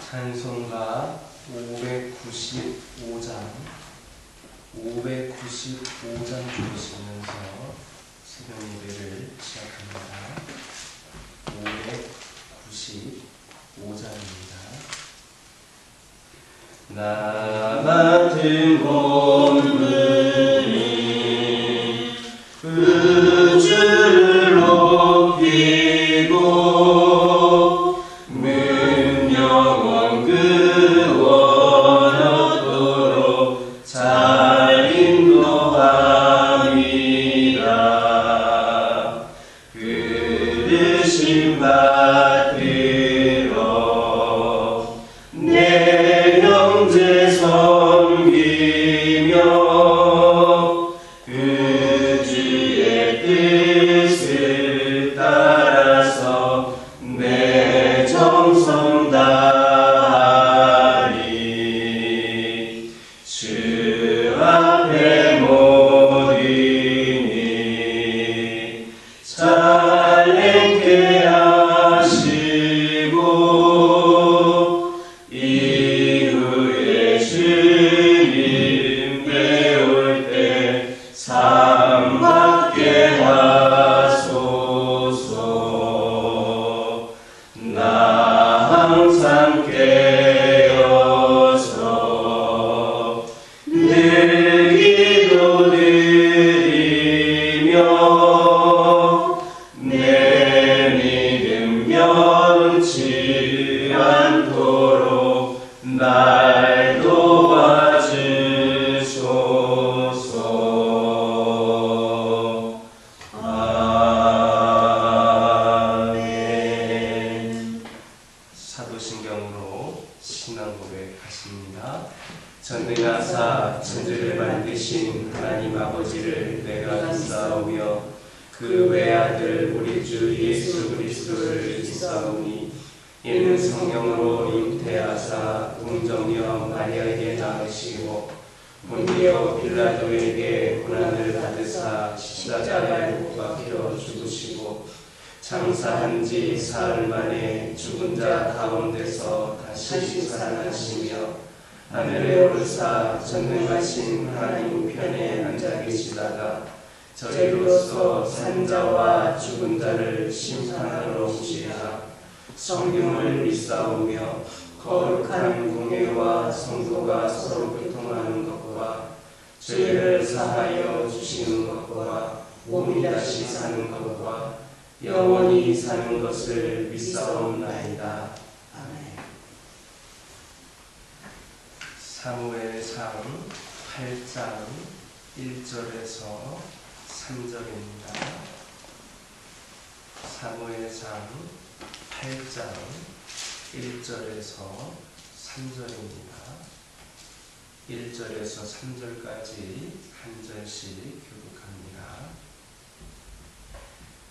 찬송가 595장 들으시면서 새벽 예배를 시작합니다. 595장입니다. 나 같은 몸들이 우주를 높이고 문영원 그 원어도로 잘 인도합니다. 그르신 받들어 내 형제 섬기며 그 주의 뜻을 따라서 내 정성 다하리. 주 앞에 모이니 찬양케 하시고 이후에 주님 배울 때 상 받게 하소서. 나 항상 깨어서 늘 기도드리며 내 믿음 변치 않도록 날 도와주소서. 아멘. 사도신경으로 신앙 고백하십니다. 전능하사 천지를 만드신 하나님 아버지를 내가 믿사오며 그 외아들 우리 주 예수 그리스도를 믿사오니 이는 성령으로 잉태하사 동정녀 마리아에게 낳으시고 본디오 빌라도에게 고난을 받으사 십자가에 못 박혀 죽으시고 장사한 지 사흘 만에 죽은 자 가운데서 다시 살아나시며 하늘에 오르사 전능하신 하나님 우편에 앉아 계시다가 저희로서 산자와 죽은 자를 심판하러 오시리라. 성령을 믿사오며 거룩한 공회와 성도가 서로 교통하는 것과 죄를 사하여 주시는 것과 몸이 다시 사는 것과 영원히 사는 것을 믿사옵나이다. 아멘. 사무엘상 8장 1절에서 3절입니다. 사무엘상 8장 1절에서 3절입니다. 1절에서 3절까지 한 절씩 교독합니다.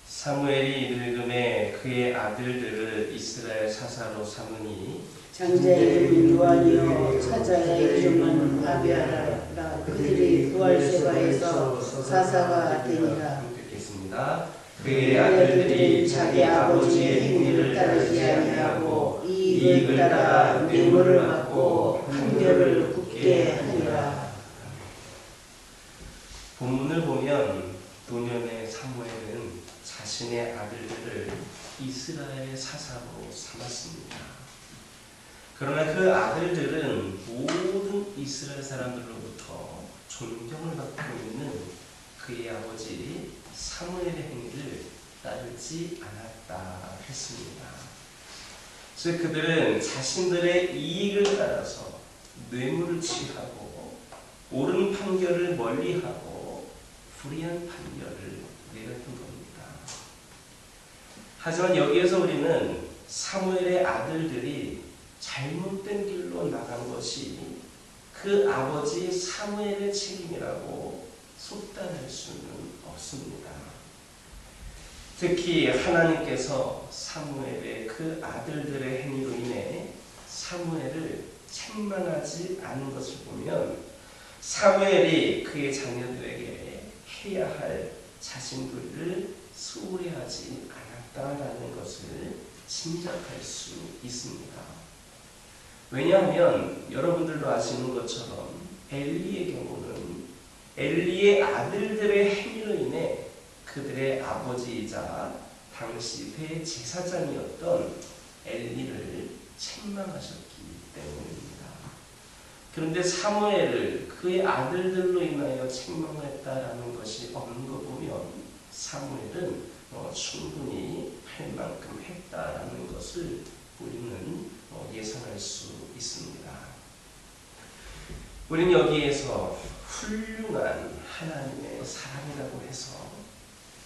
사무엘이 늙음에 그의 아들들을 이스라엘 사사로 삼으니 장자의 이름이 요한이요 사자의 이름은 아비아라. 그들이 부활세바에서 사사가 되니라. 듣겠습니다. 그의 아들들이 자기 아버지의 행위를 따르지 아니하고 이익을 따라 뇌물을 받고 판결을 굳게 하니라. 본문을 보면 노년의 사무엘은 자신의 아들들을 이스라엘 사사로 삼았습니다. 그러나 그 아들들은 모든 이스라엘 사람들로부터 존경을 받고 있는 그의 아버지 사무엘의 행위를 따르지 않았다 했습니다. 즉 그들은 자신들의 이익을 따라서 뇌물을 취하고 옳은 판결을 멀리하고 불의한 판결을 내렸던 겁니다. 하지만 여기에서 우리는 사무엘의 아들들이 잘못된 길로 나간 것이 그 아버지 사무엘의 책임이라고 속단할 수는 없습니다. 특히 하나님께서 사무엘의 그 아들들의 행위로 인해 사무엘을 책망하지 않은 것을 보면 사무엘이 그의 자녀들에게 해야 할 자신들을 소홀히 하지 않았다라는 것을 짐작할 수 있습니다. 왜냐하면 여러분들도 아시는 것처럼 엘리의 경우는 엘리의 아들들의 행위로 인해 그들의 아버지이자 당시 대제사장이었던 엘리를 책망하셨기 때문입니다. 그런데 사무엘을 그의 아들들로 인하여 책망했다라는 것이 없는 거 보면 사무엘은 충분히 할 만큼 했다라는 것을 우리는 예상할 수 있습니다. 우리는 여기에서 훌륭한 하나님의 사람이라고 해서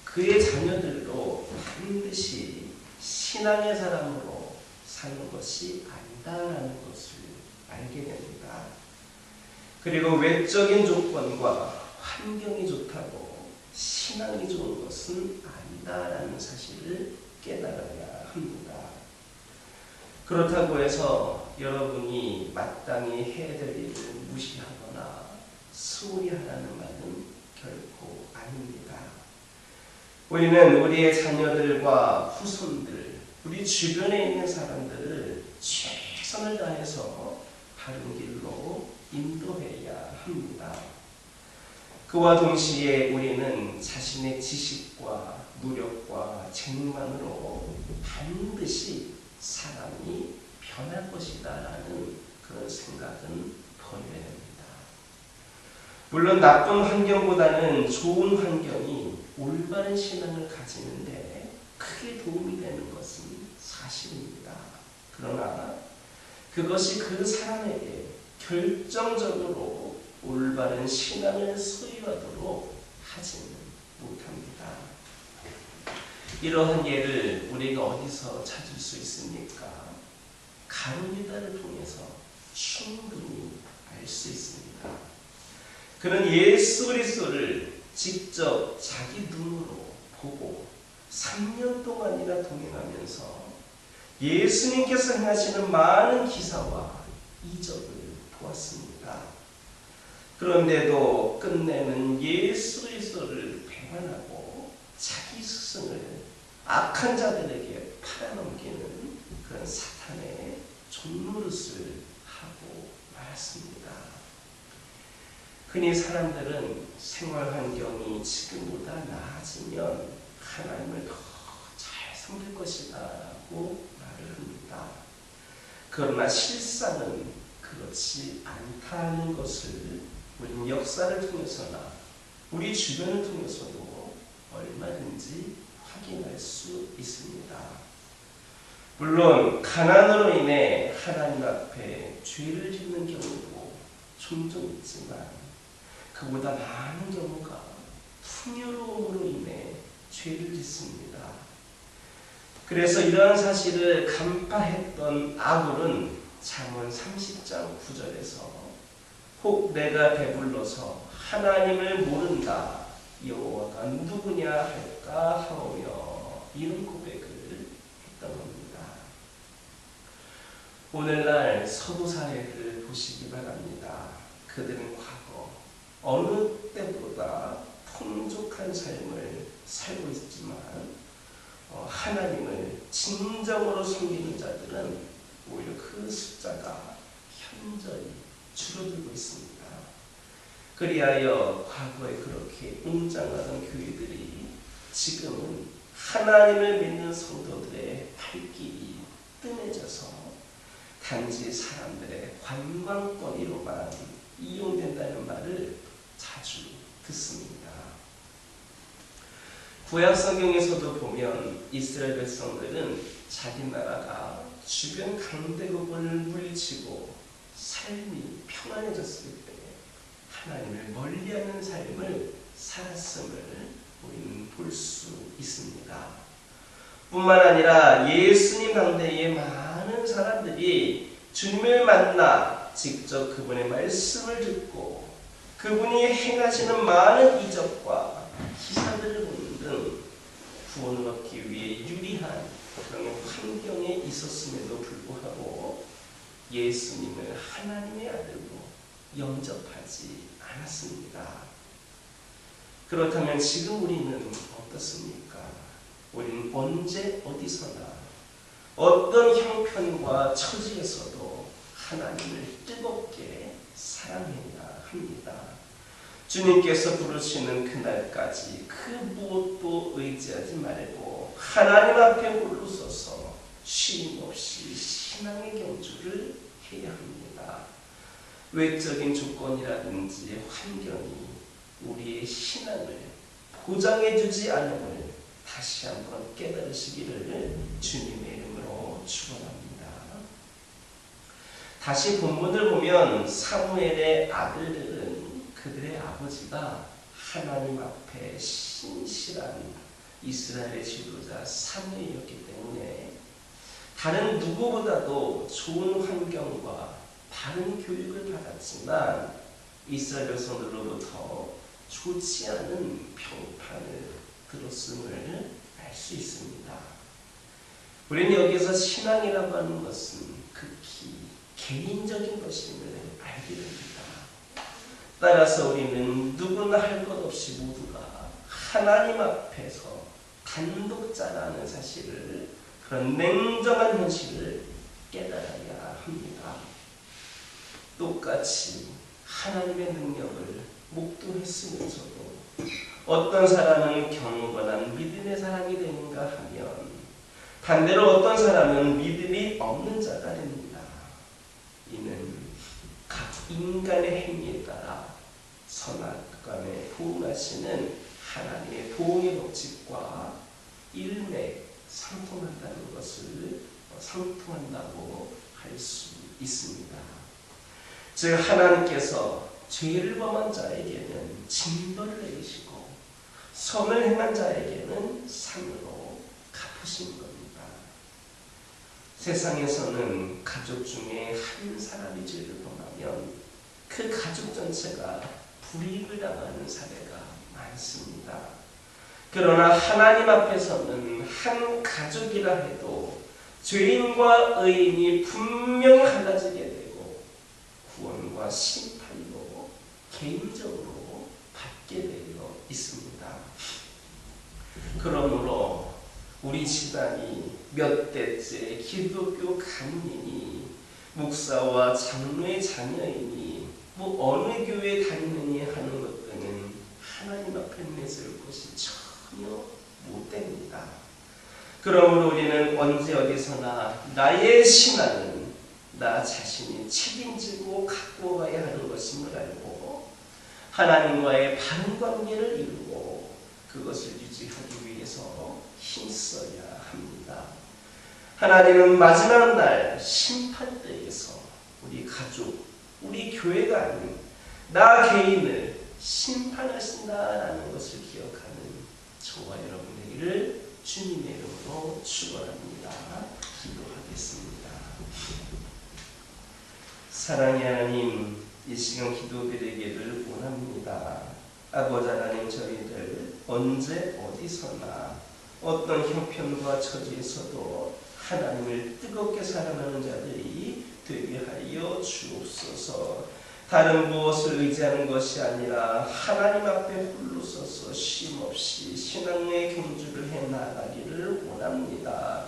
그의 자녀들도 반드시 신앙의 사람으로 사는 것이 아니다라는 것을 알게 됩니다. 그리고 외적인 조건과 환경이 좋다고 신앙이 좋은 것은 아니다라는 사실을 깨달아야 합니다. 그렇다고 해서 여러분이 마땅히 해야 될 일을 무시하거나 소홀히 하라는 말은 결코 아닙니다. 우리는 우리의 자녀들과 후손들, 우리 주변에 있는 사람들을 최선을 다해서 바른 길로 인도해야 합니다. 그와 동시에 우리는 자신의 지식과 노력과 재능만으로 반드시 사람이 변할 것이다라는 그런 생각은 버려야 됩니다. 물론 나쁜 환경보다는 좋은 환경이 올바른 신앙을 가지는데 크게 도움이 되는 것은 사실입니다. 그러나 그것이 그 사람에게 결정적으로 올바른 신앙을 소유하도록 하지는 못합니다. 이러한 예를 우리가 어디서 찾을 수 있습니까? 가룟유다를 통해서 충분히 알 수 있습니다. 그는 예수 그리스도를 직접 자기 눈으로 보고 3년 동안이나 동행하면서 예수님께서 행하시는 많은 기사와 이적을 보았습니다. 그런데도 끝내는 예수 그리스도를 배반하고 자기 스승을 악한 자들에게 팔아넘기는 그런 사탄의 존노릇을 하고 말았습니다. 흔히 사람들은 생활 환경이 지금보다 나아지면 하나님을 더 잘 섬길 것이다 라고 말을 합니다. 그러나 실상은 그렇지 않다는 것을 우리는 역사를 통해서나 우리 주변을 통해서도 얼마든지 확인할 수 있습니다. 물론 가난으로 인해 하나님 앞에 죄를 짓는 경우도 종종 있지만 그보다 많은 경우가 풍요로움으로 인해 죄를 짓습니다. 그래서 이러한 사실을 간파했던 아굴은 잠언 30장 9절에서 혹 내가 배불러서 하나님을 모른다 여호와가 누구냐 할까 하오며 이런 고백을 했던 겁니다. 오늘날 서구 사회를 보시기 바랍니다. 그들은 과거 어느 때보다 풍족한 삶을 살고 있지만 하나님을 진정으로 섬기는 자들은 오히려 그 숫자가 현저히 줄어들고 있습니다. 그리하여 과거에 그렇게 웅장하던 교회들이 지금은 하나님을 믿는 성도들의 발길이 뜸해져서 단지 사람들의 관광거리로만 이용된다는 말을 자주 듣습니다. 구약 성경에서도 보면 이스라엘 백성들은 자기 나라가 주변 강대국을 물리치고 삶이 평안해졌을 때 하나님을 멀리하는 삶을 살았음을 우리는 볼 수 있습니다. 뿐만 아니라 예수님 당대의 많은 사람들이 주님을 만나 직접 그분의 말씀을 듣고 그분이 행하시는 많은 이적과 기사들을 보는 등 구원을 얻기 위해 유리한 그런 환경에 있었음에도 불구하고 예수님을 하나님의 아들로 영접하지 않았습니다. 그렇다면 지금 우리는 어떻습니까? 우리는 언제 어디서나 어떤 형편과 처지에서도 하나님을 뜨겁게 사랑해야 합니다. 주님께서 부르시는 그날까지 그 무엇도 의지하지 말고 하나님 앞에 홀로 서서 쉼 없이 신앙의 경주를 해야 합니다. 외적인 조건이라든지 환경이 우리의 신앙을 보장해주지 않음을 다시 한번 깨달으시기를 주님의 이름으로 축원합니다. 다시 본문을 보면 사무엘의 아들들은 그들의 아버지가 하나님 앞에 신실한 이스라엘의 지도자 사무엘이었기 때문에 다른 누구보다도 좋은 환경과 바른 교육을 받았지만 이스라엘 백성들로부터 좋지 않은 평판을 들었음을 알 수 있습니다. 우리는 여기서 신앙이라고 하는 것은 극히 개인적인 것임을 알게 됩니다. 따라서 우리는 누구나 할 것 없이 모두가 하나님 앞에서 단독자라는 사실을, 그런 냉정한 현실을 깨달아야 합니다. 똑같이 하나님의 능력을 목도했으면서도 어떤 사람은 경건한 믿음의 사람이 되는가 하면 반대로 어떤 사람은 믿음이 없는 자가 됩니다. 이는 각 인간의 행위에 따라 선악간에 부응하시는 하나님의 보응의 법칙과 일맥상통한다는 것을 상통한다고 할 수 있습니다. 즉 하나님께서 죄를 범한 자에게는 징벌을 내리시고 선을 행한 자에게는 상으로 갚으신 겁니다. 세상에서는 가족 중에 한 사람이 죄를 범하면 그 가족 전체가 불이익을 당하는 사례가 많습니다. 그러나 하나님 앞에서는 한 가족이라 해도 죄인과 의인이 분명히 갈라지게 되고 구원과 심판도 개인적으로 받게 되어 있습니다. 그러므로 우리 집안이 몇 대째 기독교 가문이니 목사와 장로의 자녀이니 어느 교회에 다니느니 하는 것들은 하나님 앞에 내세울 것이 전혀 못됩니다. 그러므로 우리는 언제 어디서나 나의 신앙은 나 자신이 책임지고 갖고 가야 하는 것임을 알고 하나님과의 바른 관계를 이루고 그것을 유지하기 위해서 힘써야 합니다. 하나님은 마지막 날 심판대에서 우리 가족, 우리 교회가 아닌 나 개인을 심판하신다라는 것을 기억하는 저와 여러분 되기를 주님의 이름으로 축원합니다. 기도하겠습니다. 사랑의 하나님, 이 시간 기도드리기를 원합니다. 아버지 하나님, 저희들 언제 어디서나 어떤 형편과 처지에서도 하나님을 뜨겁게 사랑하는 자들이 되게 하여 주옵소서. 다른 무엇을 의지하는 것이 아니라 하나님 앞에 홀로 서서 쉼없이 신앙의 경주를 해나가기를 원합니다.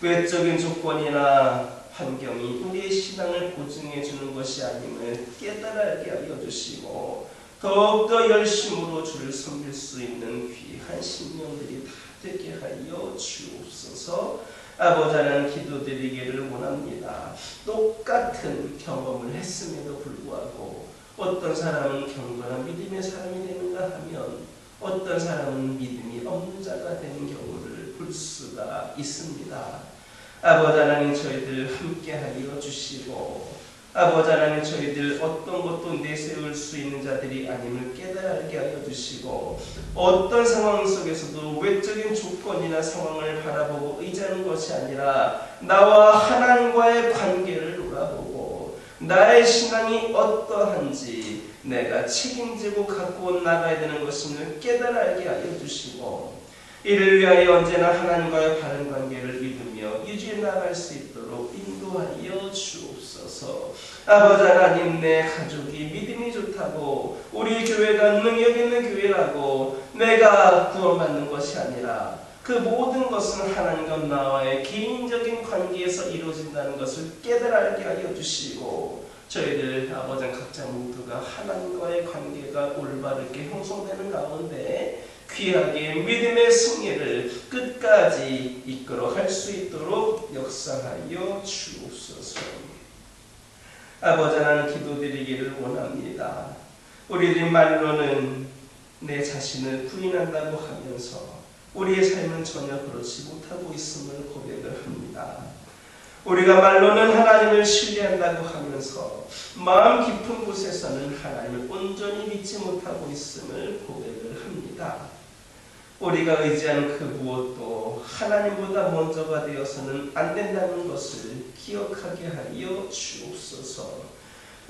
외적인 조건이나 환경이 우리의 신앙을 보증해 주는 것이 아님을 깨달게 하여 주시고 더욱더 열심으로 주를 섬길 수 있는 귀한 신령들이 다 되게 하여 주옵소서. 아버지 하나님, 기도드리기를 원합니다. 똑같은 경험을 했음에도 불구하고 어떤 사람은 경건한 믿음의 사람이 되는가 하면 어떤 사람은 믿음이 없는 자가 되는 경우를 볼 수가 있습니다. 아버지 하나님, 저희들 함께하여 주시고 아버지 하나님, 저희들 어떤 것도 내세울 수 있는 자들이 아님을 깨달게 하여 주시고 어떤 상황 속에서도 외적인 조건이나 상황을 바라보고 의지하는 것이 아니라 나와 하나님과의 관계를 돌아보고 나의 신앙이 어떠한지 내가 책임지고 갖고 나가야 되는 것임을 깨달게 하여 주시고 이를 위하여 언제나 하나님과의 바른 관계를 믿으며 유지해 나갈 수 있도록 인도하여 주옵소서. 아버지 하나님, 내 가족이 믿음이 좋다고 우리 교회가 능력 있는 교회라고 내가 구원받는 것이 아니라 그 모든 것은 하나님과 나와의 개인적인 관계에서 이루어진다는 것을 깨달게 하여 주시고 저희들 아버지 각자 모두가 하나님과의 관계가 올바르게 형성되는 가운데 귀하게 믿음의 승리를 끝까지 이끌어 갈 수 있도록 역사하여 주옵소서. 아버지 하나님 기도드리기를 원합니다. 우리들이 말로는 내 자신을 부인한다고 하면서 우리의 삶은 전혀 그렇지 못하고 있음을 고백을 합니다. 우리가 말로는 하나님을 신뢰한다고 하면서 마음 깊은 곳에서는 하나님을 온전히 믿지 못하고 있음을 고백을 합니다. 우리가 의지하는 그 무엇도 하나님보다 먼저가 되어서는 안 된다는 것을 기억하게 하여 주옵소서.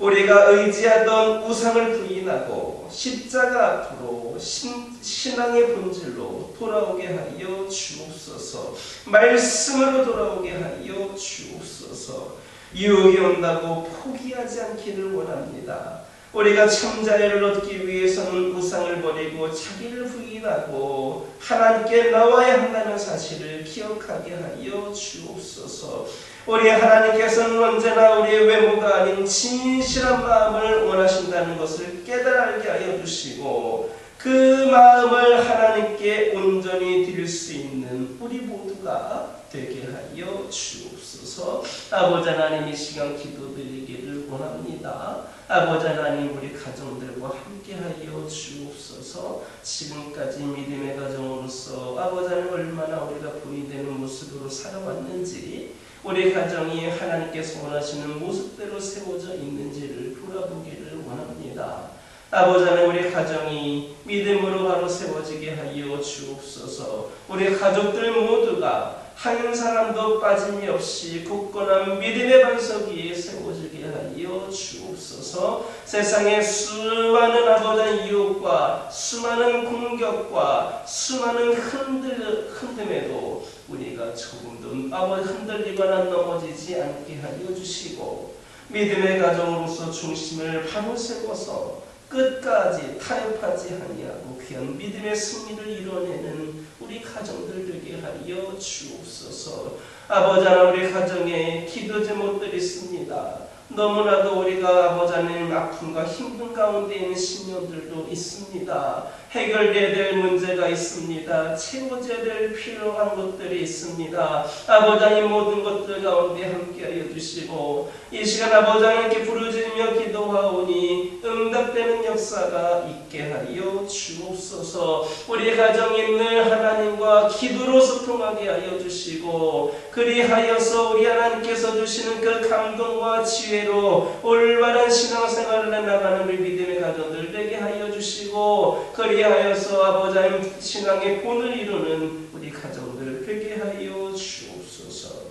우리가 의지하던 우상을 부인하고 십자가 앞으로 신앙의 본질로 돌아오게 하여 주옵소서. 말씀으로 돌아오게 하여 주옵소서. 유혹이 온다고 포기하지 않기를 원합니다. 우리가 참 자유를 얻기 위해서는 우상을 버리고 자기를 부인하고 하나님께 나와야 한다는 사실을 기억하게 하여 주옵소서. 우리 하나님께서는 언제나 우리의 외모가 아닌 진실한 마음을 원하신다는 것을 깨달게 하여 주시고 그 마음을 하나님께 온전히 드릴 수 있는 우리 모두가 되게 하여 주옵소서. 아버지 하나님 이 시간 기도드리기를 원합니다. 아버지 하나님 우리 가정들과 함께하여 주옵소서. 지금까지 믿음의 가정으로서 아버지 하나님 얼마나 우리가 본이되는 모습으로 살아왔는지 우리 가정이 하나님께서 원하시는 모습대로 세워져 있는지를 돌아보기를 원합니다. 아버지 하나님 우리 가정이 믿음으로 바로 세워지게 하여 주옵소서. 우리 가족들 모두가 한 사람도 빠짐이 없이 굳건한 믿음의 반석 위에 세워지게 하여 주옵소서. 세상의 수많은 아버지 유혹과 수많은 공격과 수많은 흔듦에도 우리가 조금도 아버지 흔들리거나 넘어지지 않게 하여 주시고 믿음의 가정으로서 중심을 바로 세워서 끝까지 타협하지 아니하고 귀한 믿음의 승리를 이뤄내는 우리 가정들 되게 하여 주옵소서. 아버지 하나님 우리 가정에 기도 제목들이 있습니다. 너무나도 우리가 아버지 하나님 아픔과 힘든 가운데 있는 심령들도 있습니다. 해결돼야 될 문제가 있습니다. 채워져야 될 필요한 것들이 있습니다. 아버지 하나님 모든 것들 가운데 함께하여 주시고 이 시간 아버지 하나님께 부르짖으며 기도하오니 응답되는 역사가 있게 하여 주옵소서. 우리 가정이 늘 하나님과 기도로 소통하게 하여 주시고 그리하여서 우리 하나님께서 주시는 그 감동과 지혜로 올바른 신앙생활을 해나가는 우리 믿음의 가정들 되게 하여 주시고 그리하여서 아버지 하나님 신앙의 본을 이루는 우리 가정들 되게 하여 주옵소서.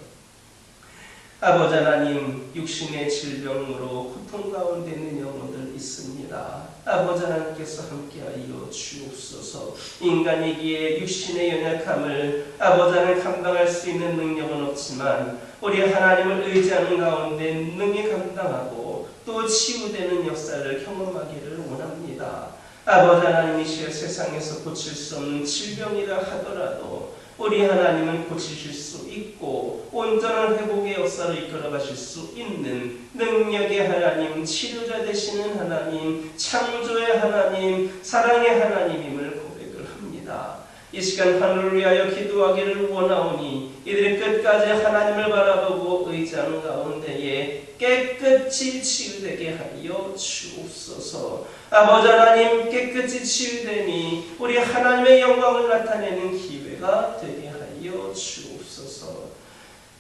아버지 하나님 육신의 질병으로 고통 가운데 있는 영혼들 있습니다. 아버지 하나님께서 함께하여 주옵소서. 인간이기에 육신의 연약함을 아버지 하나님 감당할 수 있는 능력은 없지만 우리 하나님을 의지하는 가운데 능히 감당하고 또 치유되는 역사를 경험하기를 원합니다. 아버지 하나님 이 시간 세상에서 고칠 수 없는 질병이라 하더라도 우리 하나님은 고치실 수 있고 온전한 회복의 역사로 이끌어 가실 수 있는 능력의 하나님, 치료자 되시는 하나님, 창조의 하나님, 사랑의 하나님임을 고백을 합니다. 이 시간 하늘을 위하여 기도하기를 원하오니 이들이 끝까지 하나님을 바라보고 의지하는 가운데에 깨끗이 치유되게 하여 주옵소서. 아버지 하나님 깨끗이 치유되니 우리 하나님의 영광을 나타내는 기회가 되게 하여 주옵소서.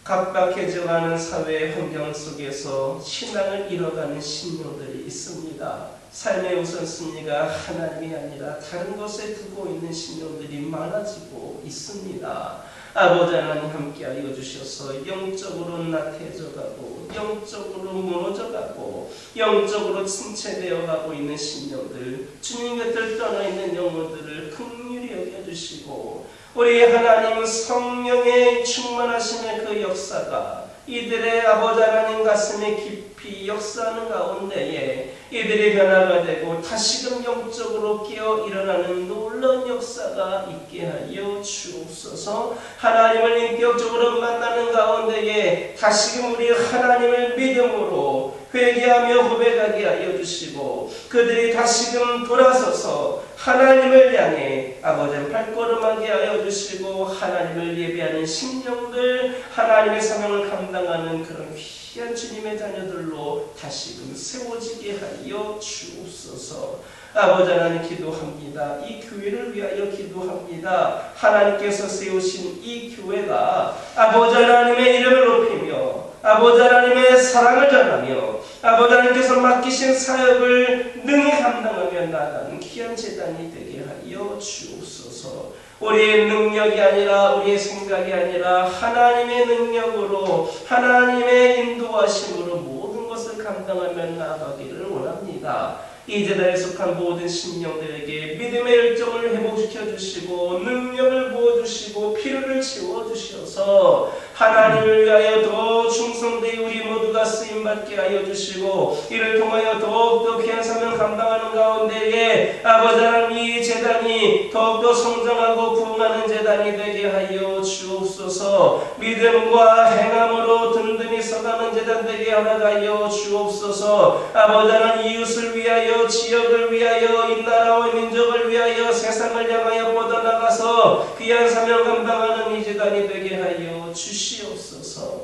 각박해져가는 사회 환경 속에서 신앙을 잃어가는 신령들이 있습니다. 삶의 우선순위가 하나님이 아니라 다른 것에 두고 있는 신령들이 많아지고 있습니다. 아버지 하나님 함께하여 주셔서 영적으로 나태해져가고 영적으로 무너져가고 영적으로 침체되어가고 있는 신령들 주님 곁을 떠나있는 영혼들을 긍휼히 여겨주시고 우리 하나님 성령의 충만하심의 그 역사가 이들의 아버지 하나님 가슴에 깊이 역사하는 가운데에 이들이 변화가 되고 다시금 영적으로 깨어 일어나는 놀라운 역사가 있게 하여 주옵소서. 하나님을 인격적으로 만나는 가운데에 다시금 우리 하나님을 믿음으로 회개하며 고백하게 하여 주시고 그들이 다시금 돌아서서 하나님을 향해 아버지 발걸음하게 하여 주시고 하나님을 예배하는 심령들, 하나님의 사명을 감당하는 그런 귀한 주님의 자녀들로 다시금 세워지게 하여 주옵소서. 아버지 하나님 기도합니다. 이 교회를 위하여 기도합니다. 하나님께서 세우신 이 교회가 아버지 하나님의 이름을 높이며 아버지 하나님의 사랑을 전하며 아버지 하나님께서 맡기신 사역을 능히 감당하며 나아가는 귀한 제단이 되게 하여 주옵소서. 우리의 능력이 아니라 우리의 생각이 아니라 하나님의 능력으로 하나님의 인도하심으로 모든 것을 감당하며 나아가기를 원합니다. 이 제단에 속한 모든 심령들에게 믿음의 열정을 회복시켜 주시고 능력을 부어주시고 필요를 채워주셔서 하나님을 위하여 더 충성되이 우리 모두가 쓰임받게 하여 주시고 이를 통하여 더욱더 귀한 사명 감당하는 가운데에 아버지 하나님 이 제단이 더욱더 성장하고 부흥하는 제단이 되게 하여 주옵소서. 믿음과 행함으로 든든히 서가는 제단 되게 허락하여 주옵소서. 아버지 하나님 이웃을 위하여 지역을 위하여 이 나라와 민족을 위하여 세상을 향하여 뻗어나가서 귀한 사명 감당하는 이 제단이 되게 하여 주시옵소서.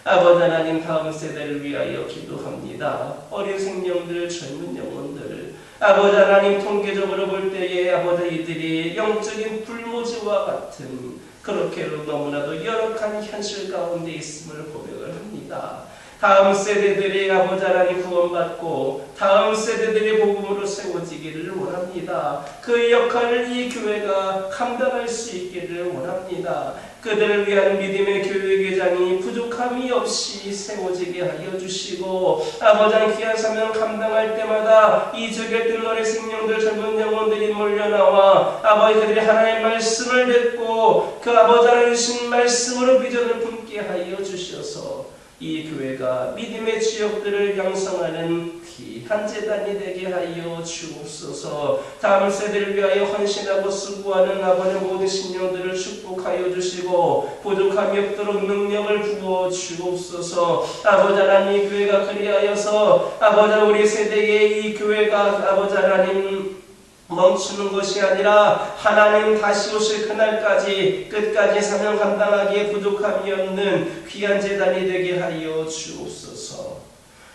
아버지 하나님 다음 세대를 위하여 기도합니다. 어린 생명들 젊은 영혼들 아버지 하나님 통계적으로 볼 때에 아버지 이들이 영적인 불모지와 같은 그렇게 너무나도 열악한 현실 가운데 있음을 고백을 합니다. 다음 세대들이 아버지 하나님 구원받고 다음 세대들이 복음으로 세워지기를 원합니다. 그 역할을 이 교회가 감당할 수 있기를 원합니다. 그들을 위한 믿음의 교육회장이 부족함이 없이 세워지게 하여 주시고 아버지 하나님 귀한 사명 감당할 때마다 이 적에 뜬 어린 생명들 젊은 영혼들이 몰려나와 아버지 그들이 하나님의 말씀을 듣고 그 아버지 하나님 주신 말씀으로 비전을 품게 하여 주셔서 이 교회가 믿음의 지역들을 양성하는 귀한 제단이 되게 하여 주옵소서. 다음 세대를 위하여 헌신하고 수고하는 아버지 모든 신령들을 축복하여 주시고 부족함이 없도록 능력을 부어 주옵소서. 아버지 하나님 이 교회가 그리하여서 아버지 우리 세대의 이 교회가 아버지 하나님 멈추는 것이 아니라 하나님 다시 오실 그날까지 끝까지 사명 감당하기에 부족함이 없는 귀한 제단이 되게 하여 주옵소서.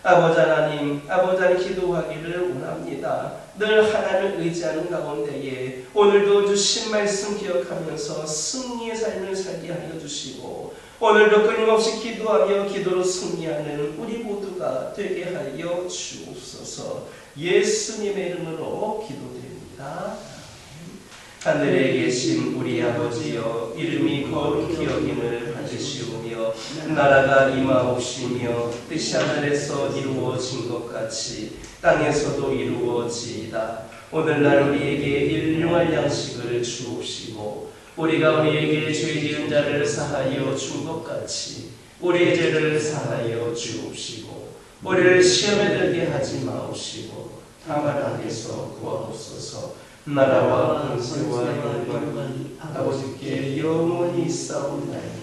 아버지 하나님 기도하기를 원합니다. 늘 하나님을 의지하는 가운데에 오늘도 주신 말씀 기억하면서 승리의 삶을 살게 하여 주시고 오늘도 끊임없이 기도하며 기도로 승리하는 우리 모두가 되게 하여 주옵소서. 예수님의 이름으로 기도드립니다. 하늘에 계신 우리 아버지여 이름이 거룩히 여김을 받으시오며 나라가 임하옵시며 뜻이 하늘에서 이루어진 것 같이 땅에서도 이루어지이다. 오늘날 우리에게 일용할 양식을 주옵시고 우리가 우리에게 죄 지은 자를 사하여 준 것 같이 우리의 죄를 사하여 주옵시고 우리를 시험에 들게 하지 마옵시고 다만 악에서 구하옵소서. 나라와 권세와 영광이 아버지께 영원히 있사옵나이다.